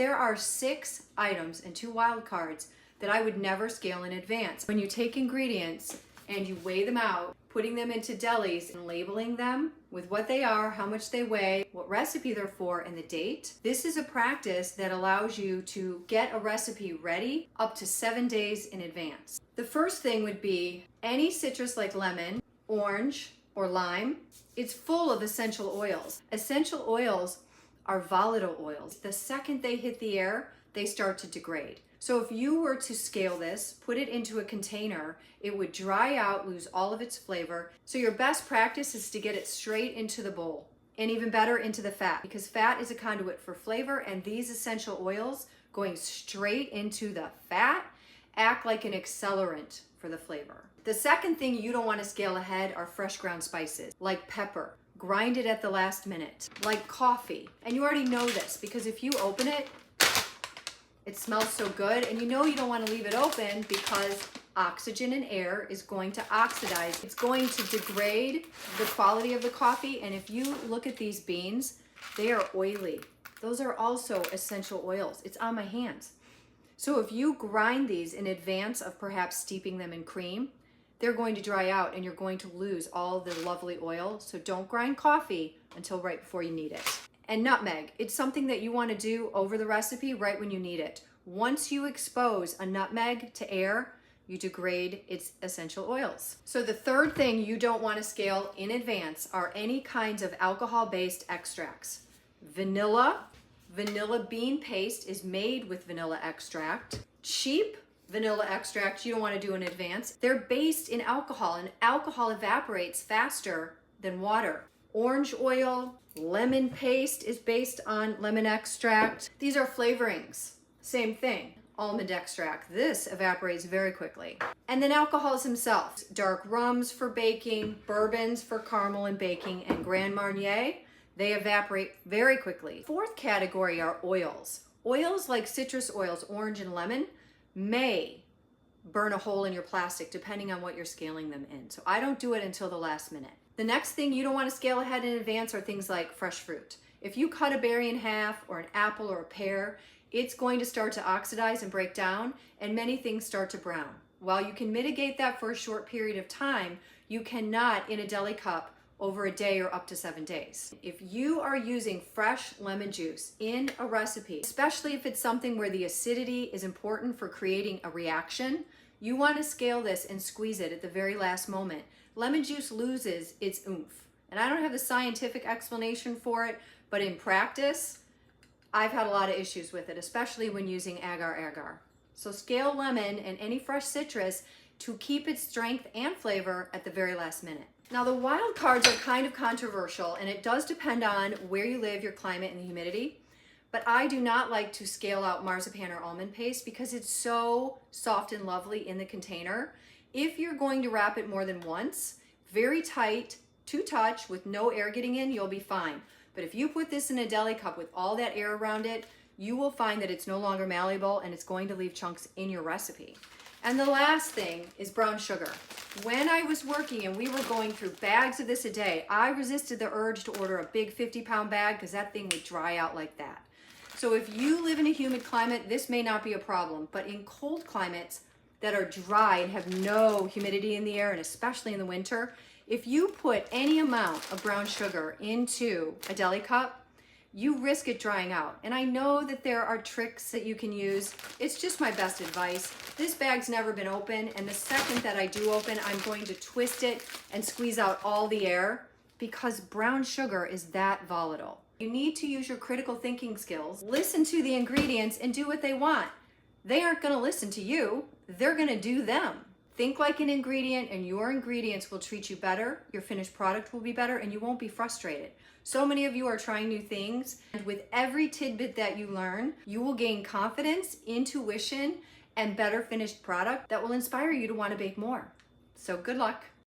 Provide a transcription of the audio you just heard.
There are 6 items and 2 wild cards that I would never scale in advance. When you take ingredients and you weigh them out, putting them into delis and labeling them with what they are, how much they weigh, what recipe they're for, and the date. This is a practice that allows you to get a recipe ready up to 7 days in advance. The first thing would be any citrus like lemon, orange, or lime. It's full of essential oils. Essential oils are volatile oils. The second they hit the air, they start to degrade. So if you were to scale this, put it into a container, it would dry out, lose all of its flavor. So your best practice is to get it straight into the bowl, and even better into the fat, because fat is a conduit for flavor, and these essential oils going straight into the fat act like an accelerant for the flavor. The second thing you don't want to scale ahead are fresh ground spices, like pepper. Grind it at the last minute, like coffee. And you already know this, because if you open it, it smells so good, and you know you don't want to leave it open because oxygen and air is going to oxidize. It's going to degrade the quality of the coffee, and if you look at these beans, they are oily. Those are also essential oils. It's on my hands. So if you grind these in advance of perhaps steeping them in cream, they're going to dry out and you're going to lose all the lovely oil. So don't grind coffee until right before you need it. And nutmeg, it's something that you want to do over the recipe right when you need it. Once you expose a nutmeg to air, you degrade its essential oils. So the third thing you don't want to scale in advance are any kinds of alcohol-based extracts. Vanilla bean paste is made with vanilla extract. Cheap vanilla extract you don't want to do in advance. They're based in alcohol, and alcohol evaporates faster than water. Orange oil, lemon paste is based on lemon extract. These are flavorings. Same thing. Almond extract. This evaporates very quickly. And then alcohols themselves. Dark rums for baking, bourbons for caramel and baking, and Grand Marnier, they evaporate very quickly. Fourth category are oils. Oils like citrus oils, orange and lemon, may burn a hole in your plastic depending on what you're scaling them in. So I don't do it until the last minute. The next thing you don't want to scale ahead in advance are things like fresh fruit. If you cut a berry in half, or an apple or a pear, it's going to start to oxidize and break down, and many things start to brown. While you can mitigate that for a short period of time, you cannot in a deli cup over a day or up to 7 days. If you are using fresh lemon juice in a recipe, especially if it's something where the acidity is important for creating a reaction, you want to scale this and squeeze it at the very last moment. Lemon juice loses its oomph. And I don't have the scientific explanation for it, but in practice, I've had a lot of issues with it, especially when using agar-agar. So scale lemon and any fresh citrus to keep its strength and flavor at the very last minute. Now the wild cards are kind of controversial, and it does depend on where you live, your climate, and the humidity. But I do not like to scale out marzipan or almond paste because it's so soft and lovely in the container. If you're going to wrap it more than once, very tight, to touch, with no air getting in, you'll be fine. But if you put this in a deli cup with all that air around it, you will find that it's no longer malleable and it's going to leave chunks in your recipe. And the last thing is brown sugar. When I was working and we were going through bags of this a day, I resisted the urge to order a big 50-pound bag because that thing would dry out like that. So if you live in a humid climate, this may not be a problem, but in cold climates that are dry and have no humidity in the air, and especially in the winter, if you put any amount of brown sugar into a deli cup, you risk it drying out. And I know that there are tricks that you can use. It's just my best advice. This bag's never been open, and the second that I do open, I'm going to twist it and squeeze out all the air because brown sugar is that volatile. You need to use your critical thinking skills, listen to the ingredients, and do what they want. They aren't gonna listen to you, they're gonna do them. Think like an ingredient, and your ingredients will treat you better, your finished product will be better, and you won't be frustrated. So many of you are trying new things, and with every tidbit that you learn, you will gain confidence, intuition, and better finished product that will inspire you to want to bake more. So good luck.